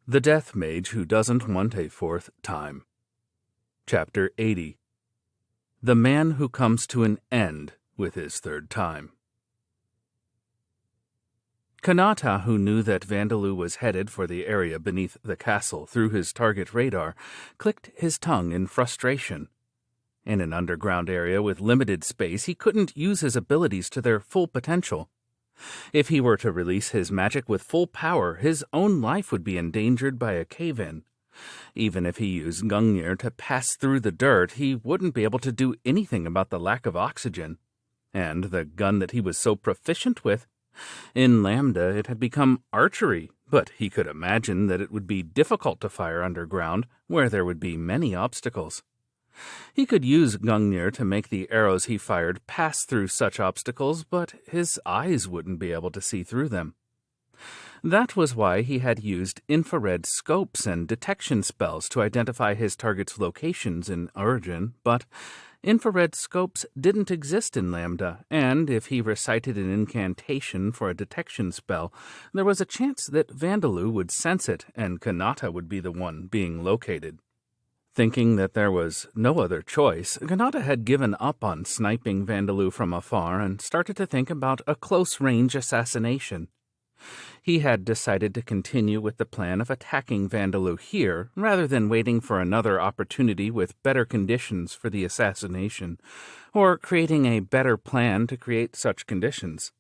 The Death Mage Who Doesn't Want a Fourth Time. Chapter 80. The Man Who Comes to an End with His Third Time. Kanata, who knew that Vandalieu was headed for the area beneath the castle through his target radar, clicked his tongue in frustration. In an underground area with limited space, he couldn't use his abilities to their full potential. If he were to release his magic with full power, his own life would be endangered by a cave-in. Even if he used Gungnir to pass through the dirt, he wouldn't be able to do anything about the lack of oxygen. And the gun that he was so proficient with, in Lambda it had become archery, but he could imagine that it would be difficult to fire underground, where there would be many obstacles. He could use Gungnir to make the arrows he fired pass through such obstacles, but his eyes wouldn't be able to see through them. That was why he had used infrared scopes and detection spells to identify his target's locations in Origin, but infrared scopes didn't exist in Lambda, and if he recited an incantation for a detection spell, there was a chance that Vandalieu would sense it and Kanata would be the one being located. Thinking that there was no other choice, Kanata had given up on sniping Vandalieu from afar and started to think about a close-range assassination. He had decided to continue with the plan of attacking Vandalieu here, rather than waiting for another opportunity with better conditions for the assassination, or creating a better plan to create such conditions.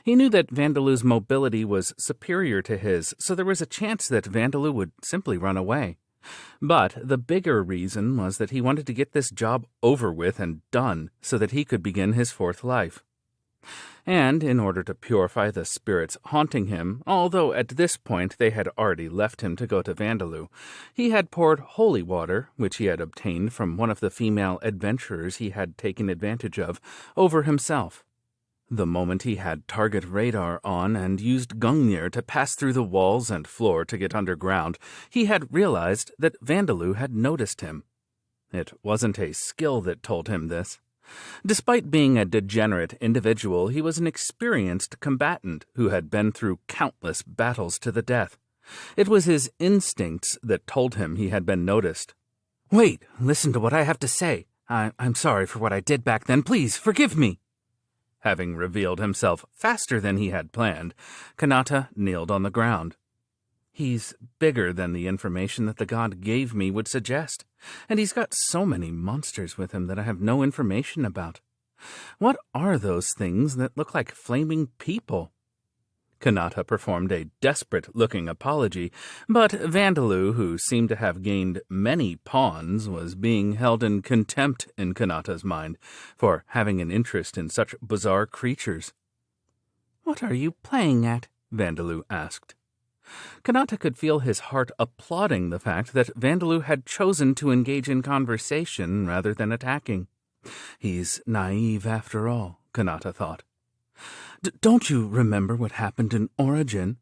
He knew that Vandalieu's mobility was superior to his, so there was a chance that Vandalieu would simply run away. But the bigger reason was that he wanted to get this job over with and done so that he could begin his fourth life. And in order to purify the spirits haunting him, although at this point they had already left him to go to Vandalieu, he had poured holy water, which he had obtained from one of the female adventurers he had taken advantage of, over himself. The moment he had target radar on and used Gungnir to pass through the walls and floor to get underground, he had realized that Vandalieu had noticed him. It wasn't a skill that told him this. Despite being a degenerate individual, he was an experienced combatant who had been through countless battles to the death. It was his instincts that told him he had been noticed. "Wait, listen to what I have to say. I'm sorry for what I did back then. Please, forgive me." Having revealed himself faster than he had planned, Kanata kneeled on the ground. "He's bigger than the information that the god gave me would suggest, and he's got so many monsters with him that I have no information about. What are those things that look like flaming people?" Kanata performed a desperate-looking apology, but Vandalieu, who seemed to have gained many pawns, was being held in contempt in Kanata's mind for having an interest in such bizarre creatures. "What are you playing at?" Vandalieu asked. Kanata could feel his heart applauding the fact that Vandalieu had chosen to engage in conversation rather than attacking. He's naive after all, Kanata thought. Don't you remember what happened in Origin?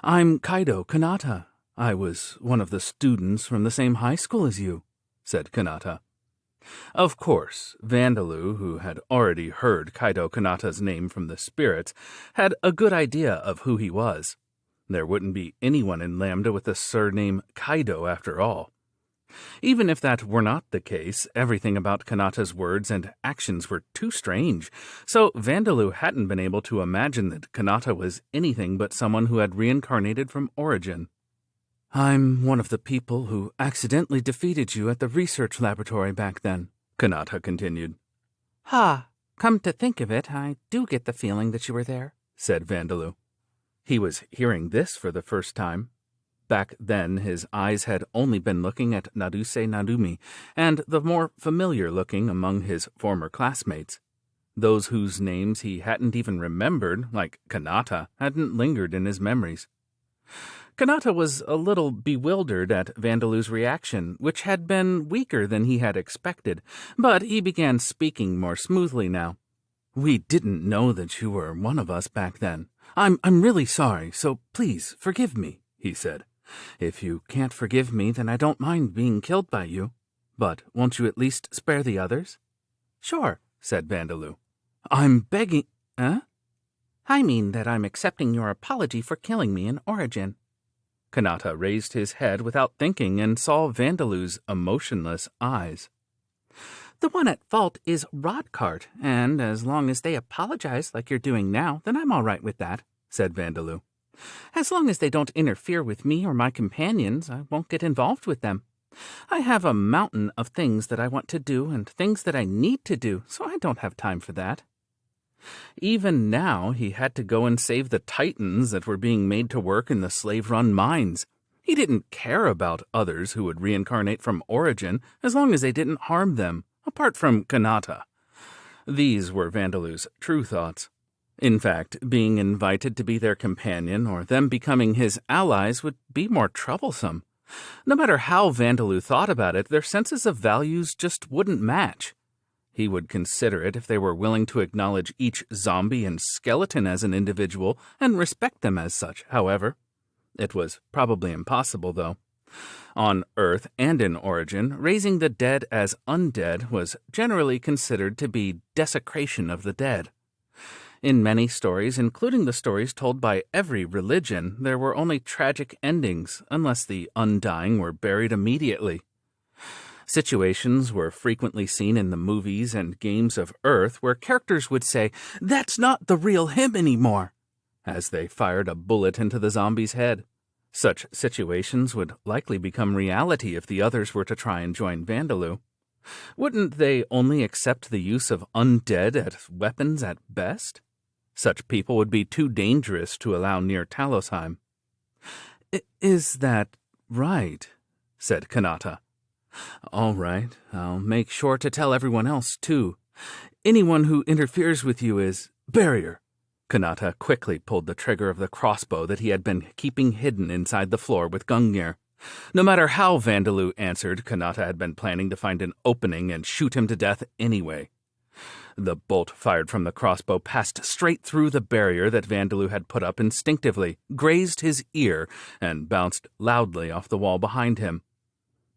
I'm Kaido Kanata. I was one of the students from the same high school as you," said Kanata. Of course, Vandalieu, who had already heard Kaido Kanata's name from the spirits, had a good idea of who he was. There wouldn't be anyone in Lambda with the surname Kaido after all. Even if that were not the case, everything about Kanata's words and actions were too strange, so Vandalieu hadn't been able to imagine that Kanata was anything but someone who had reincarnated from Origin. "I'm one of the people who accidentally defeated you at the research laboratory back then," Kanata continued. "Ha! Come to think of it, I do get the feeling that you were there," said Vandalieu. He was hearing this for the first time. Back then, his eyes had only been looking at Naruse Narumi and the more familiar-looking among his former classmates. Those whose names he hadn't even remembered, like Kanata, hadn't lingered in his memories. Kanata was a little bewildered at Vandalieu's reaction, which had been weaker than he had expected, but he began speaking more smoothly now. "We didn't know that you were one of us back then. I'm really sorry, so please forgive me," he said. "If you can't forgive me, then I don't mind being killed by you. But won't you at least spare the others?" "Sure," said Vandalieu. "I'm begging—" "I mean that I'm accepting your apology for killing me in Origin." Kanata raised his head without thinking and saw Vandaleu's emotionless eyes. The one at fault is Rodcart, and as long as they apologize like you're doing now, then I'm all right with that, said Vandalieu. As long as they don't interfere with me or my companions, I won't get involved with them. I have a mountain of things that I want to do and things that I need to do, so I don't have time for that. Even now, he had to go and save the Titans that were being made to work in the slave-run mines. He didn't care about others who would reincarnate from origin as long as they didn't harm them, apart from Kanata. These were Vandaleu's true thoughts. In fact, being invited to be their companion or them becoming his allies would be more troublesome. No matter how Vandalieu thought about it, their senses of values just wouldn't match. He would consider it if they were willing to acknowledge each zombie and skeleton as an individual and respect them as such, however. It was probably impossible, though. On Earth and in Origin, raising the dead as undead was generally considered to be desecration of the dead. In many stories, including the stories told by every religion, there were only tragic endings, unless the undying were buried immediately. Situations were frequently seen in the movies and games of Earth where characters would say, "That's not the real him anymore," as they fired a bullet into the zombie's head. Such situations would likely become reality if the others were to try and join Vandalieu. Wouldn't they only accept the use of undead as weapons at best? Such people would be too dangerous to allow near Talosheim. "Is that right?" said Kanata. "All right, I'll make sure to tell everyone else, too. Anyone who interferes with you is barrier." Kanata quickly pulled the trigger of the crossbow that he had been keeping hidden inside the floor with Gungnir. No matter how Vandalieu answered, Kanata had been planning to find an opening and shoot him to death anyway. The bolt fired from the crossbow passed straight through the barrier that Vandalieu had put up instinctively, grazed his ear, and bounced loudly off the wall behind him.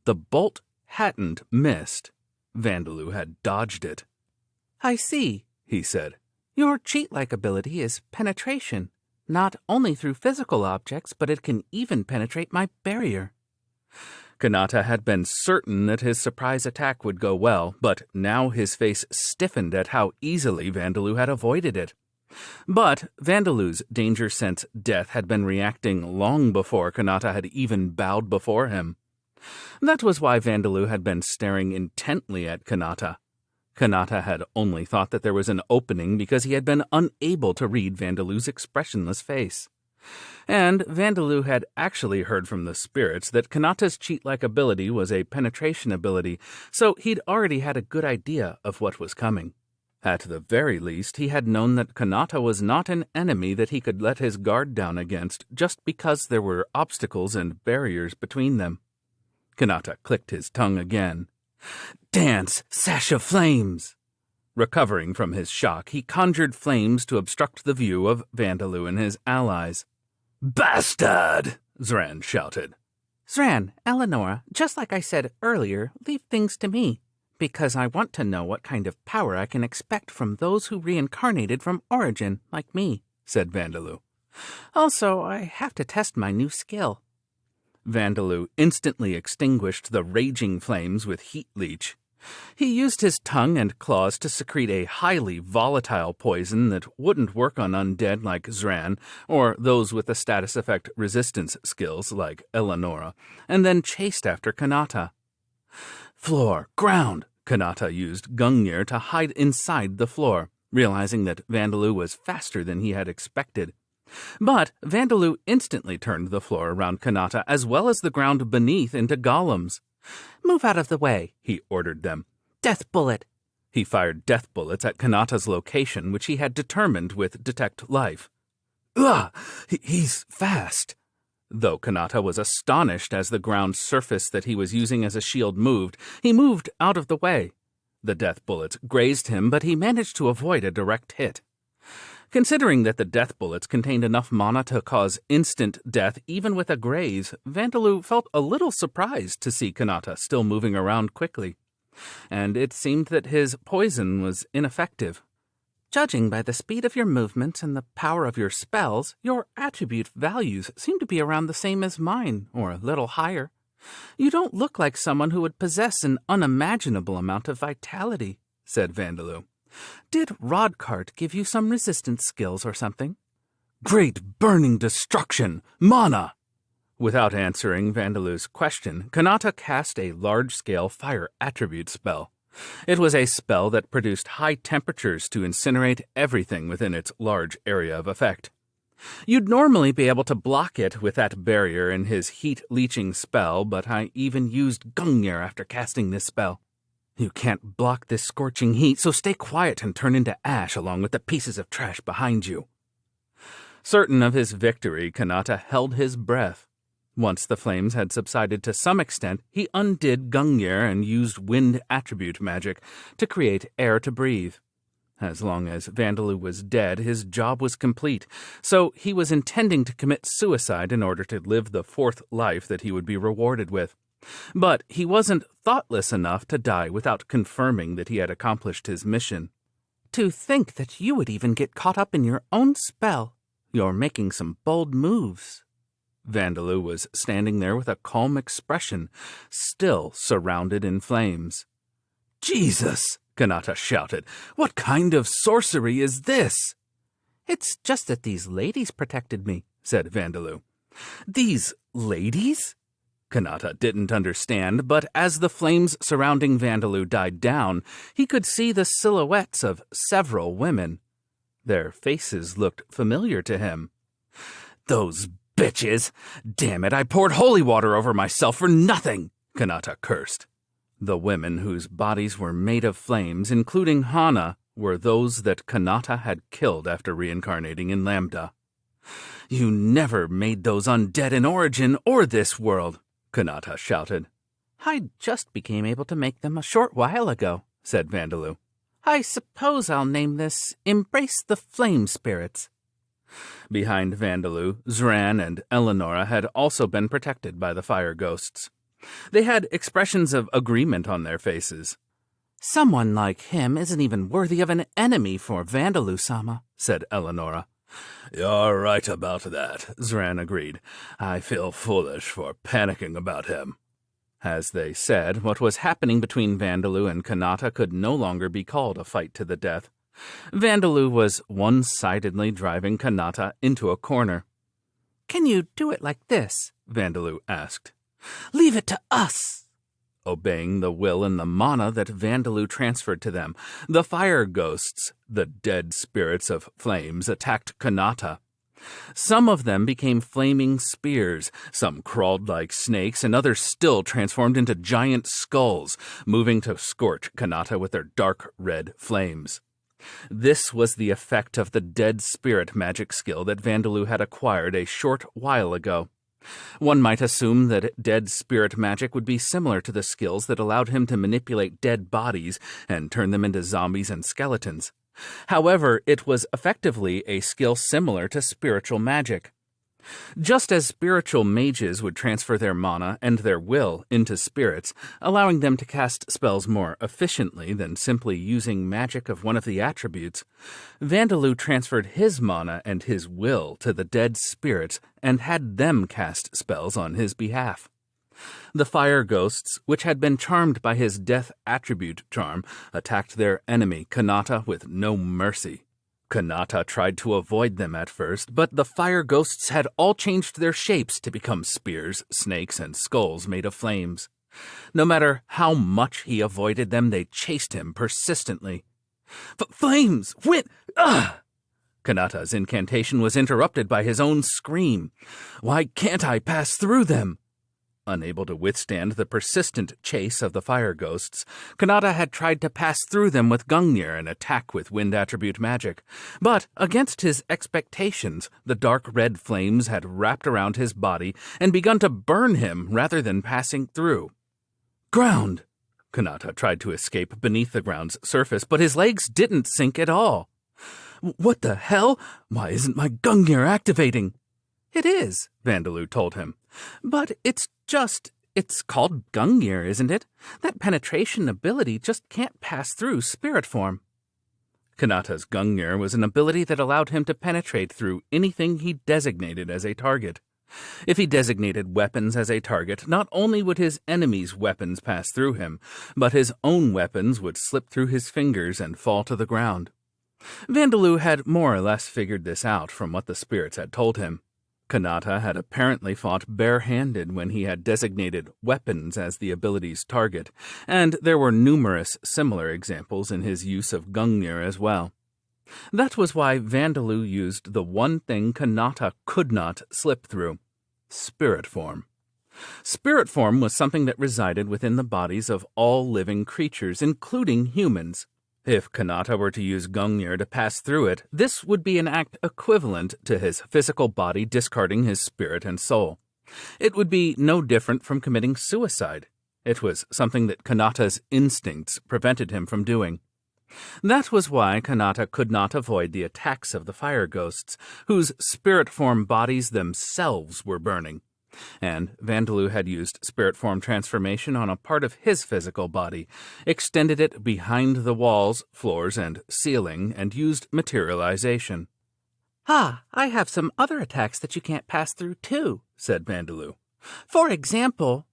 The bolt hadn't missed. Vandalieu had dodged it. "I see," he said. "Your cheat-like ability is penetration, not only through physical objects, but it can even penetrate my barrier." Kanata had been certain that his surprise attack would go well, but now his face stiffened at how easily Vandalieu had avoided it. But Vandalieu's danger sense death had been reacting long before Kanata had even bowed before him. That was why Vandalieu had been staring intently at Kanata. Kanata had only thought that there was an opening because he had been unable to read Vandalieu's expressionless face. And Vandalieu had actually heard from the spirits that Kanata's cheat-like ability was a penetration ability, so he'd already had a good idea of what was coming. At the very least, he had known that Kanata was not an enemy that he could let his guard down against just because there were obstacles and barriers between them. Kanata clicked his tongue again. "Dance, sash of flames!" Recovering from his shock, he conjured flames to obstruct the view of Vandalieu and his allies. "Bastard!" Zran shouted. "Zran, Eleonora, just like I said earlier, leave things to me, because I want to know what kind of power I can expect from those who reincarnated from origin, like me," said Vandalieu. "Also, I have to test my new skill." Vandalieu instantly extinguished the raging flames with heat leech. He used his tongue and claws to secrete a highly volatile poison that wouldn't work on undead like Zran or those with the status effect resistance skills like Eleonora, and then chased after Kanata. Floor, ground! Kanata used Gungnir to hide inside the floor, realizing that Vandalieu was faster than he had expected. But Vandalieu instantly turned the floor around Kanata as well as the ground beneath into golems. "Move out of the way," he ordered them. "Death bullet." He fired death bullets at Kanata's location, which he had determined with detect life. "Ugh! He's fast!" Though Kanata was astonished as the ground surface that he was using as a shield moved, he moved out of the way. The death bullets grazed him, but he managed to avoid a direct hit. Considering that the death bullets contained enough mana to cause instant death even with a graze, Vandalieu felt a little surprised to see Kanata still moving around quickly. And it seemed that his poison was ineffective. Judging by the speed of your movements and the power of your spells, your attribute values seem to be around the same as mine, or a little higher. You don't look like someone who would possess an unimaginable amount of vitality, said Vandalieu. Did Rodcart give you some resistance skills or something? Great burning destruction! Mana! Without answering Vandalieu's question, Kanata cast a large-scale fire attribute spell. It was a spell that produced high temperatures to incinerate everything within its large area of effect. You'd normally be able to block it with that barrier in his heat-leeching spell, but I even used Gungnir after casting this spell. You can't block this scorching heat, so stay quiet and turn into ash along with the pieces of trash behind you. Certain of his victory, Kanata held his breath. Once the flames had subsided to some extent, he undid Gungnir and used wind attribute magic to create air to breathe. As long as Vandalieu was dead, his job was complete, so he was intending to commit suicide in order to live the fourth life that he would be rewarded with. But he wasn't thoughtless enough to die without confirming that he had accomplished his mission. To think that you would even get caught up in your own spell. You're making some bold moves. Vandalieu was standing there with a calm expression, still surrounded in flames. Jesus! Kanata shouted. What kind of sorcery is this? It's just that these ladies protected me, said Vandalieu. These ladies? Kanata didn't understand, but as the flames surrounding Vandalieu died down, he could see the silhouettes of several women. Their faces looked familiar to him. Those bitches! Damn it, I poured holy water over myself for nothing! Kanata cursed. The women whose bodies were made of flames, including Hana, were those that Kanata had killed after reincarnating in Lambda. You never made those undead in Origin or this world, Kanata shouted. I just became able to make them a short while ago, said Vandalieu. I suppose I'll name this Embrace the Flame Spirits. Behind Vandalieu, Zran and Eleonora had also been protected by the fire ghosts. They had expressions of agreement on their faces. Someone like him isn't even worthy of an enemy for Vandalieu-sama, said Eleonora. You're right about that, Zran agreed. I feel foolish for panicking about him. As they said, what was happening between Vandalieu and Kanata could no longer be called a fight to the death. Vandalieu was one-sidedly driving Kanata into a corner. Can you do it like this? Vandalieu asked. Leave it to us! Obeying the will and the mana that Vandalieu transferred to them, the fire ghosts, the dead spirits of flames, attacked Kanata. Some of them became flaming spears, some crawled like snakes, and others still transformed into giant skulls, moving to scorch Kanata with their dark red flames. This was the effect of the dead spirit magic skill that Vandalieu had acquired a short while ago. One might assume that dead spirit magic would be similar to the skills that allowed him to manipulate dead bodies and turn them into zombies and skeletons. However, it was effectively a skill similar to spiritual magic. Just as spiritual mages would transfer their mana and their will into spirits, allowing them to cast spells more efficiently than simply using magic of one of the attributes, Vandalieu transferred his mana and his will to the dead spirits and had them cast spells on his behalf. The fire ghosts, which had been charmed by his death attribute charm, attacked their enemy, Kanata, with no mercy. Kanata tried to avoid them at first, but the fire ghosts had all changed their shapes to become spears, snakes, and skulls made of flames. No matter how much he avoided them, they chased him persistently. Flames! Wind! Ugh! Kanata's incantation was interrupted by his own scream. Why can't I pass through them? Unable to withstand the persistent chase of the fire ghosts, Kanata had tried to pass through them with Gungnir and attack with wind attribute magic. But, against his expectations, the dark red flames had wrapped around his body and begun to burn him rather than passing through. Ground! Kanata tried to escape beneath the ground's surface, but his legs didn't sink at all. What the hell? Why isn't my Gungnir activating? It is, Vandalieu told him. But it's called Gungnir, isn't it? That penetration ability just can't pass through spirit form. Kanata's Gungnir was an ability that allowed him to penetrate through anything he designated as a target. If he designated weapons as a target, not only would his enemies' weapons pass through him, but his own weapons would slip through his fingers and fall to the ground. Vandalieu had more or less figured this out from what the spirits had told him. Kanata had apparently fought bare-handed when he had designated weapons as the ability's target, and there were numerous similar examples in his use of Gungnir as well. That was why Vandalieu used the one thing Kanata could not slip through: spirit form. Spirit form was something that resided within the bodies of all living creatures, including humans. If Kanata were to use Gungnir to pass through it, this would be an act equivalent to his physical body discarding his spirit and soul. It would be no different from committing suicide. It was something that Kanata's instincts prevented him from doing. That was why Kanata could not avoid the attacks of the fire ghosts, whose spirit form bodies themselves were burning. And Vandalieu had used spirit form transformation on a part of his physical body, extended it behind the walls, floors, and ceiling, and used materialization. "Ah, I have some other attacks that you can't pass through too," said Vandalieu. "For example—"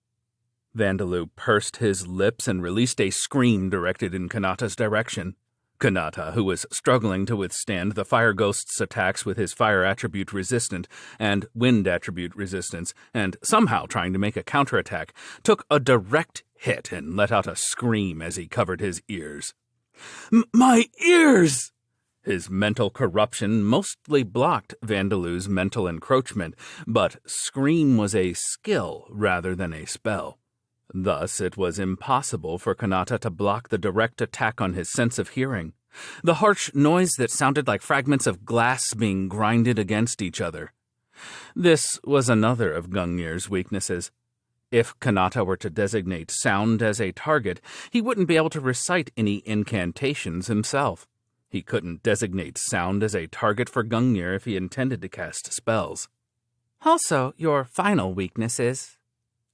Vandalieu pursed his lips and released a scream directed in Kanata's direction. Kanata, who was struggling to withstand the fire ghost's attacks with his fire attribute resistant and wind attribute resistance, and somehow trying to make a counterattack, took a direct hit and let out a scream as he covered his ears. My ears! His mental corruption mostly blocked Vandalieu's mental encroachment, but scream was a skill rather than a spell. Thus, it was impossible for Kanata to block the direct attack on his sense of hearing, the harsh noise that sounded like fragments of glass being grinded against each other. This was another of Gungnir's weaknesses. If Kanata were to designate sound as a target, he wouldn't be able to recite any incantations himself. He couldn't designate sound as a target for Gungnir if he intended to cast spells. "Also, your final weakness is—"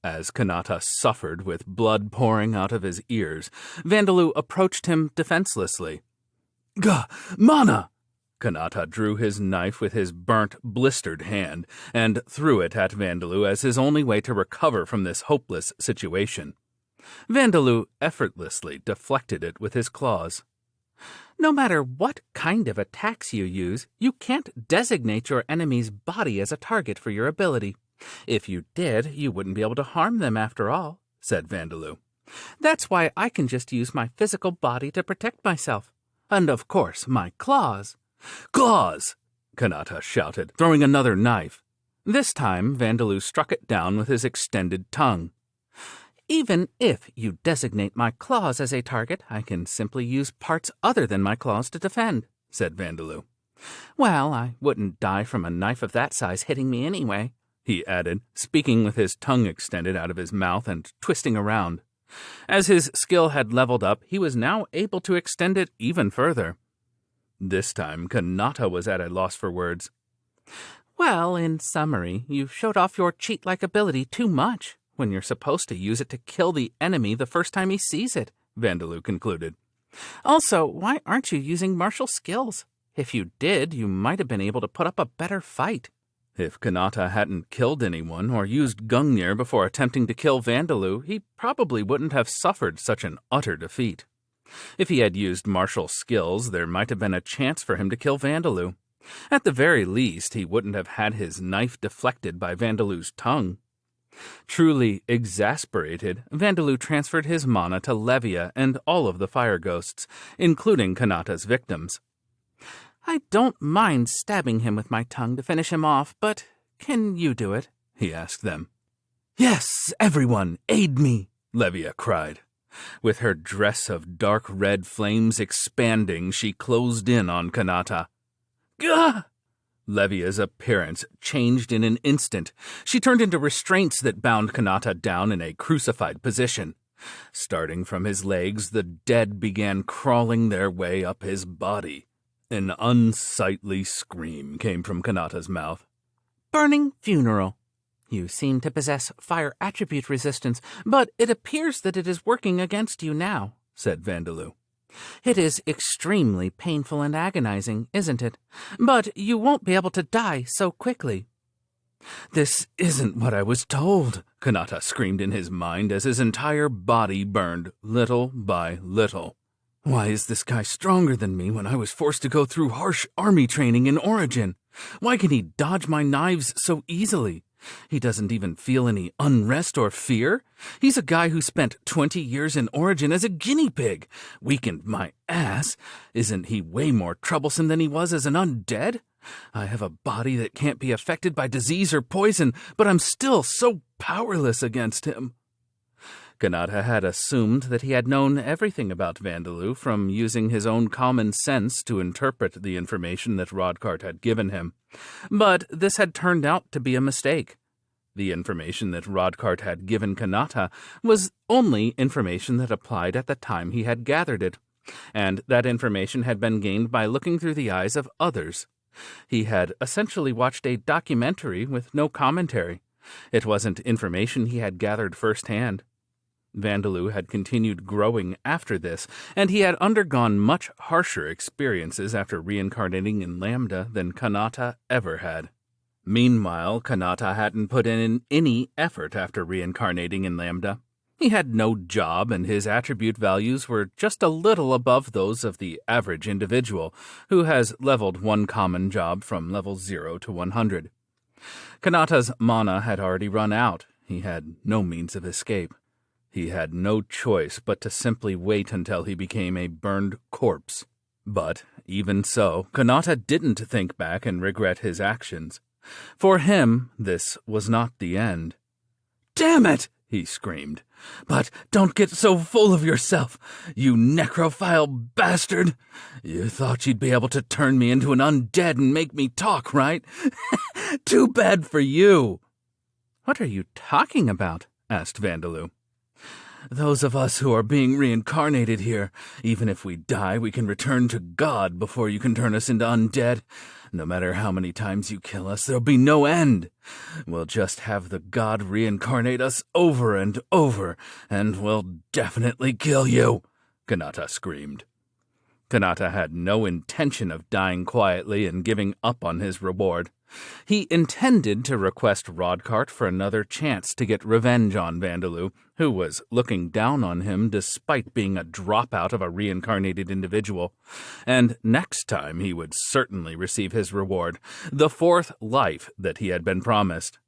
As Kanata suffered with blood pouring out of his ears, Vandalieu approached him defenselessly. Mana! Kanata drew his knife with his burnt, blistered hand and threw it at Vandalieu as his only way to recover from this hopeless situation. Vandalieu effortlessly deflected it with his claws. "No matter what kind of attacks you use, you can't designate your enemy's body as a target for your ability. If you did, you wouldn't be able to harm them after all," said Vandalieu. "That's why I can just use my physical body to protect myself. And of course, my claws." "Claws!" Kanata shouted, throwing another knife. This time, Vandalieu struck it down with his extended tongue. "Even if you designate my claws as a target, I can simply use parts other than my claws to defend," said Vandalieu. "Well, I wouldn't die from a knife of that size hitting me anyway," he added, speaking with his tongue extended out of his mouth and twisting around. As his skill had leveled up, he was now able to extend it even further. This time, Kanata was at a loss for words. "Well, in summary, you've showed off your cheat-like ability too much when you're supposed to use it to kill the enemy the first time he sees it," Vandalieu concluded. "Also, why aren't you using martial skills? If you did, you might have been able to put up a better fight." If Kanata hadn't killed anyone or used Gungnir before attempting to kill Vandalieu, he probably wouldn't have suffered such an utter defeat. If he had used martial skills, there might have been a chance for him to kill Vandalieu. At the very least, he wouldn't have had his knife deflected by Vandalieu's tongue. Truly exasperated, Vandalieu transferred his mana to Levia and all of the fire ghosts, including Kanata's victims. "I don't mind stabbing him with my tongue to finish him off, but can you do it?" he asked them. "Yes, everyone, aid me!" Levia cried. With her dress of dark red flames expanding, she closed in on Kanata. Gah! Levia's appearance changed in an instant. She turned into restraints that bound Kanata down in a crucified position. Starting from his legs, the dead began crawling their way up his body. An unsightly scream came from Kanata's mouth. "Burning funeral. You seem to possess fire attribute resistance, but it appears that it is working against you now," said Vandalieu. It is extremely painful and agonizing, isn't it? But you won't be able to die so quickly. This isn't what I was told, Kanata screamed in his mind as his entire body burned little by little. Why is this guy stronger than me when I was forced to go through harsh army training in Origin? Why can he dodge my knives so easily? He doesn't even feel any unrest or fear. He's a guy who spent 20 years in Origin as a guinea pig. Weakened my ass. Isn't he way more troublesome than he was as an undead? I have a body that can't be affected by disease or poison, but I'm still so powerless against him. Kanata had assumed that he had known everything about Vandalieu from using his own common sense to interpret the information that Rodcart had given him. But this had turned out to be a mistake. The information that Rodcart had given Kanata was only information that applied at the time he had gathered it, and that information had been gained by looking through the eyes of others. He had essentially watched a documentary with no commentary. It wasn't information he had gathered firsthand. Vandalieu had continued growing after this, and he had undergone much harsher experiences after reincarnating in Lambda than Kanata ever had. Meanwhile, Kanata hadn't put in any effort after reincarnating in Lambda. He had no job, and his attribute values were just a little above those of the average individual, who has leveled one common job from level 0 to 100. Kanata's mana had already run out. He had no means of escape. He had no choice but to simply wait until he became a burned corpse. But, even so, Kanata didn't think back and regret his actions. For him, this was not the end. "Damn it!" he screamed. "But don't get so full of yourself, you necrophile bastard! You thought you'd be able to turn me into an undead and make me talk, right? Too bad for you!" "What are you talking about?" asked Vandalieu. "Those of us who are being reincarnated here, even if we die, we can return to God before you can turn us into undead. No matter how many times you kill us, there'll be no end. We'll just have the God reincarnate us over and over, and we'll definitely kill you," Kanata screamed. Kanata had no intention of dying quietly and giving up on his reward. He intended to request Rodcart for another chance to get revenge on Vandalieu, who was looking down on him despite being a dropout of a reincarnated individual. And next time he would certainly receive his reward, the fourth life that he had been promised.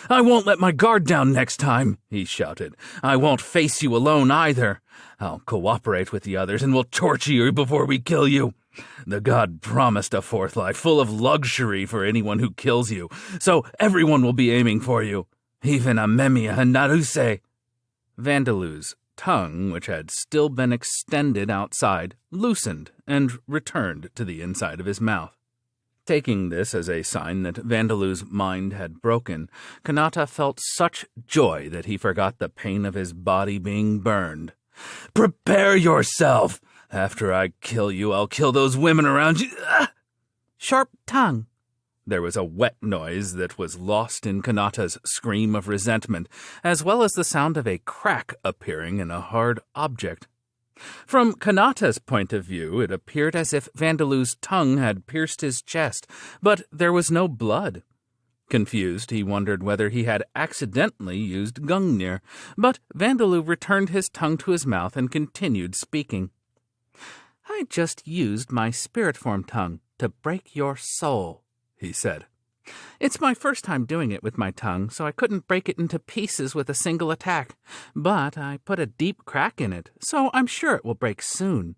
"I won't let my guard down next time," he shouted. "I won't face you alone either. I'll cooperate with the others and we'll torture you before we kill you. The god promised a fourth life full of luxury for anyone who kills you, so everyone will be aiming for you, even Amemia and Naruse." Vandalieu's tongue, which had still been extended outside, loosened and returned to the inside of his mouth. Taking this as a sign that Vandalieu's mind had broken, Kanata felt such joy that he forgot the pain of his body being burned. "Prepare yourself! After I kill you, I'll kill those women around you." "Sharp tongue." There was a wet noise that was lost in Kanata's scream of resentment, as well as the sound of a crack appearing in a hard object. From Kanata's point of view, it appeared as if Vandalieu's tongue had pierced his chest, but there was no blood. Confused, he wondered whether he had accidentally used Gungnir, but Vandalieu returned his tongue to his mouth and continued speaking. "I just used my spirit form tongue to break your soul," he said. "It's my first time doing it with my tongue, so I couldn't break it into pieces with a single attack. But I put a deep crack in it, so I'm sure it will break soon."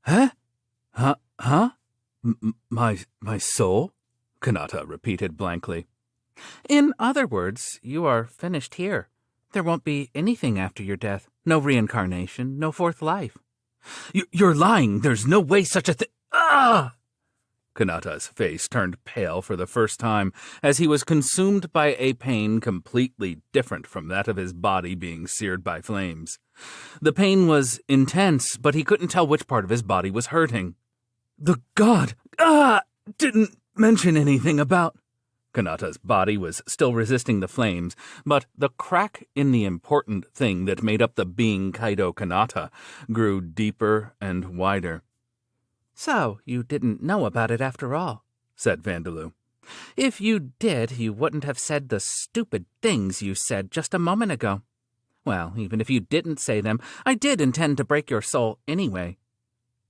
"Huh? My soul?" Kanata repeated blankly. "In other words, you are finished here. There won't be anything after your death. No reincarnation, no fourth life." You're lying. There's no way such a thing. Ah! Kanata's face turned pale for the first time as he was consumed by a pain completely different from that of his body being seared by flames. The pain was intense, but he couldn't tell which part of his body was hurting. "The god didn't mention anything about..." Kanata's body was still resisting the flames, but the crack in the important thing that made up the being Kaido Kanata grew deeper and wider. "So, you didn't know about it after all," said Vandalieu. "If you did, you wouldn't have said the stupid things you said just a moment ago. Well, even if you didn't say them, I did intend to break your soul anyway."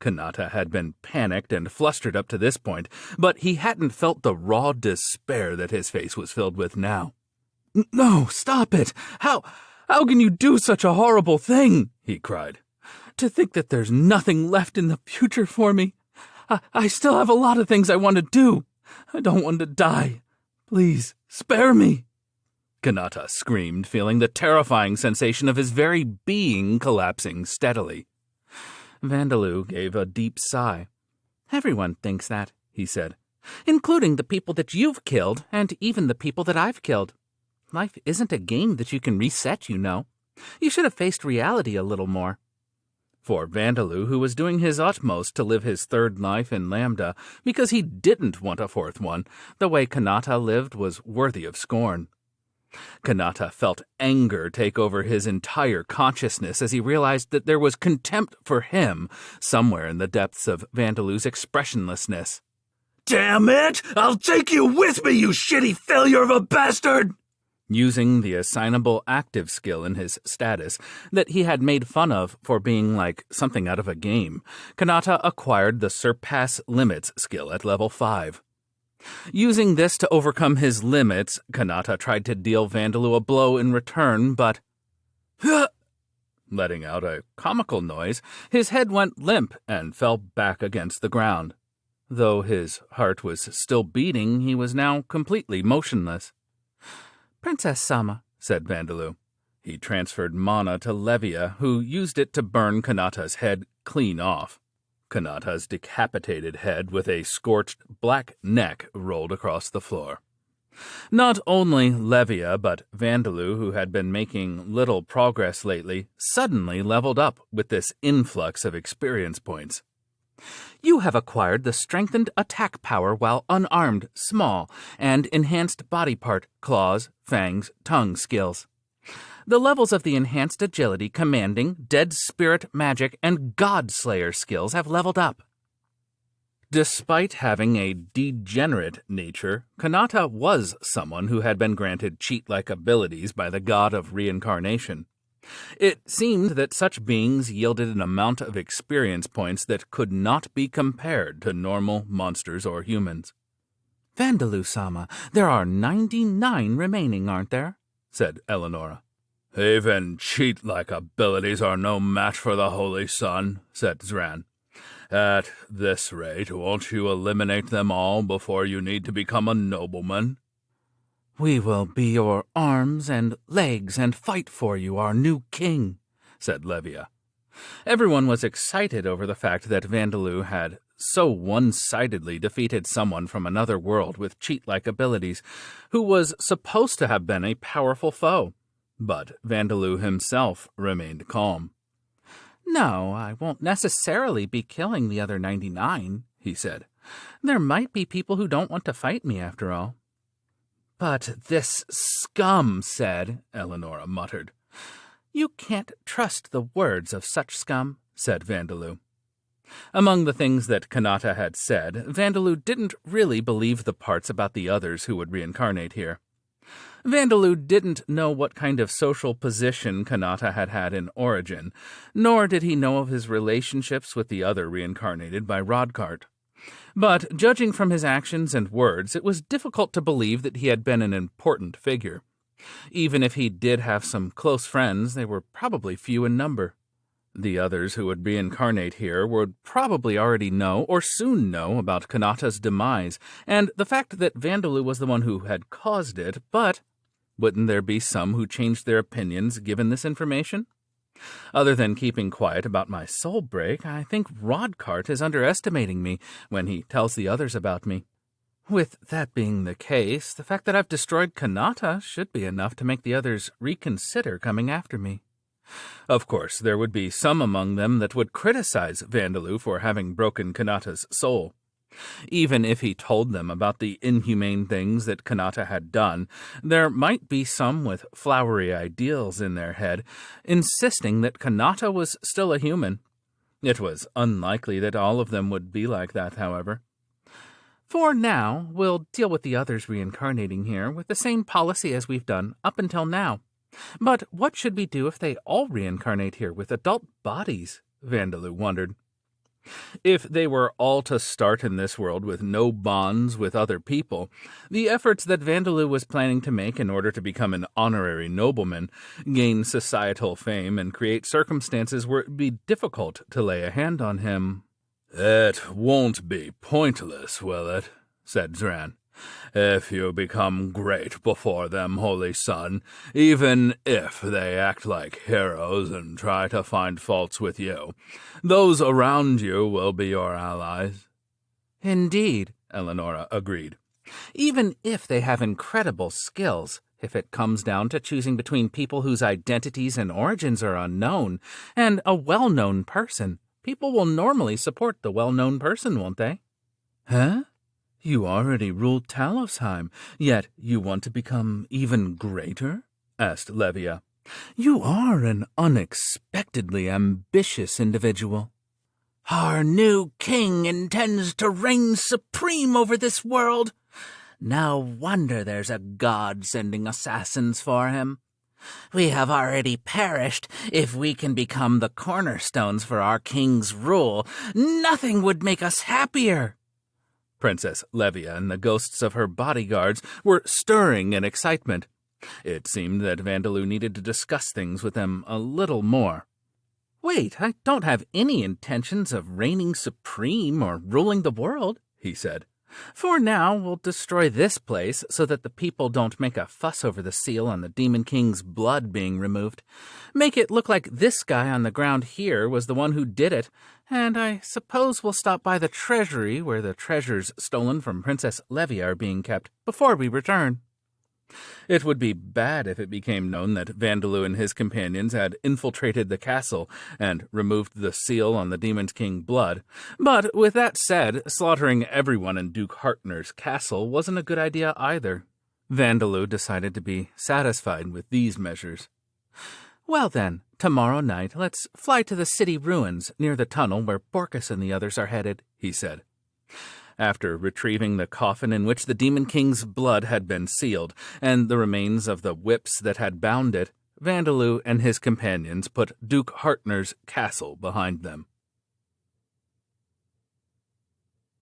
Kanata had been panicked and flustered up to this point, but he hadn't felt the raw despair that his face was filled with now. "No, stop it! How can you do such a horrible thing?" he cried. "To think that there's nothing left in the future for me. I still have a lot of things I want to do. I don't want to die. Please, spare me." Kanata screamed, feeling the terrifying sensation of his very being collapsing steadily. Vandalieu gave a deep sigh. "Everyone thinks that," he said, "including the people that you've killed and even the people that I've killed. Life isn't a game that you can reset, you know. You should have faced reality a little more." For Vandalieu, who was doing his utmost to live his third life in Lambda because he didn't want a fourth one, the way Kanata lived was worthy of scorn. Kanata felt anger take over his entire consciousness as he realized that there was contempt for him somewhere in the depths of Vandalieu's expressionlessness. "Damn it! I'll take you with me, you shitty failure of a bastard!" Using the assignable active skill in his status that he had made fun of for being like something out of a game, Kanata acquired the Surpass Limits skill at level 5. Using this to overcome his limits, Kanata tried to deal Vandalieu a blow in return, but letting out a comical noise, his head went limp and fell back against the ground. Though his heart was still beating, he was now completely motionless. "Princess Sama," said Vandalieu. He transferred mana to Levia, who used it to burn Kanata's head clean off. Kanata's decapitated head with a scorched black neck rolled across the floor. Not only Levia, but Vandalieu, who had been making little progress lately, suddenly leveled up with this influx of experience points. "You have acquired the strengthened attack power while unarmed, small, and enhanced body part, claws, fangs, tongue skills. The levels of the enhanced agility, commanding, dead spirit magic, and god slayer skills have leveled up." Despite having a degenerate nature, Kanata was someone who had been granted cheat-like abilities by the god of reincarnation. It seemed that such beings yielded an amount of experience points that could not be compared to normal monsters or humans. "Vandalieu-sama, there are 99 remaining, aren't there?" said Eleonora. "Even cheat-like abilities are no match for the Holy Sun," said Zran. "At this rate, won't you eliminate them all before you need to become a nobleman?" "We will be your arms and legs and fight for you, our new king," said Levia. Everyone was excited over the fact that Vandalieu had so one-sidedly defeated someone from another world with cheat-like abilities, who was supposed to have been a powerful foe. But Vandalieu himself remained calm. "No, I won't necessarily be killing the other 99, he said. "There might be people who don't want to fight me after all." "But this scum said," Eleonora muttered. "You can't trust the words of such scum," said Vandalieu. Among the things that Kanata had said, Vandalieu didn't really believe the parts about the others who would reincarnate here. Vandalieu didn't know what kind of social position Kanata had had in origin, nor did he know of his relationships with the other reincarnated by Rodcart. But judging from his actions and words, it was difficult to believe that he had been an important figure. Even if he did have some close friends, they were probably few in number. The others who would reincarnate here would probably already know or soon know about Kanata's demise and the fact that Vandalieu was the one who had caused it, but wouldn't there be some who changed their opinions given this information? Other than keeping quiet about my soul break, I think Rodcart is underestimating me when he tells the others about me. With that being the case, the fact that I've destroyed Kanata should be enough to make the others reconsider coming after me. Of course, there would be some among them that would criticize Vandalieu for having broken Kanata's soul. Even if he told them about the inhumane things that Kanata had done, there might be some with flowery ideals in their head, insisting that Kanata was still a human. It was unlikely that all of them would be like that, however. For now, we'll deal with the others reincarnating here with the same policy as we've done up until now. But what should we do if they all reincarnate here with adult bodies? Vandalieu wondered. If they were all to start in this world with no bonds with other people, the efforts that Vandalieu was planning to make in order to become an honorary nobleman, gain societal fame, and create circumstances where it would be difficult to lay a hand on him. "It won't be pointless, will it?" said Zran. "If you become great before them, Holy Son, even if they act like heroes and try to find faults with you, those around you will be your allies." "Indeed," Eleonora agreed. "Even if they have incredible skills, if it comes down to choosing between people whose identities and origins are unknown and a well-known person, people will normally support the well-known person, won't they?" "Huh? You already ruled Talosheim, yet you want to become even greater?" asked Levia. "You are an unexpectedly ambitious individual." "Our new king intends to reign supreme over this world. No wonder there's a god sending assassins for him. We have already perished. If we can become the cornerstones for our king's rule, nothing would make us happier." Princess Levia and the ghosts of her bodyguards were stirring in excitement. It seemed that Vandalieu needed to discuss things with them a little more. "Wait, I don't have any intentions of reigning supreme or ruling the world," he said. "For now, we'll destroy this place so that the people don't make a fuss over the seal on the Demon King's blood being removed. Make it look like this guy on the ground here was the one who did it, and I suppose we'll stop by the treasury where the treasures stolen from Princess Levia are being kept before we return." It would be bad if it became known that Vandalieu and his companions had infiltrated the castle and removed the seal on the Demon King's blood. But with that said, slaughtering everyone in Duke Hartner's castle wasn't a good idea either. Vandalieu decided to be satisfied with these measures. "Well then, tomorrow night let's fly to the city ruins near the tunnel where Borkus and the others are headed," he said. After retrieving the coffin in which the Demon King's blood had been sealed, and the remains of the whips that had bound it, Vandalieu and his companions put Duke Hartner's castle behind them.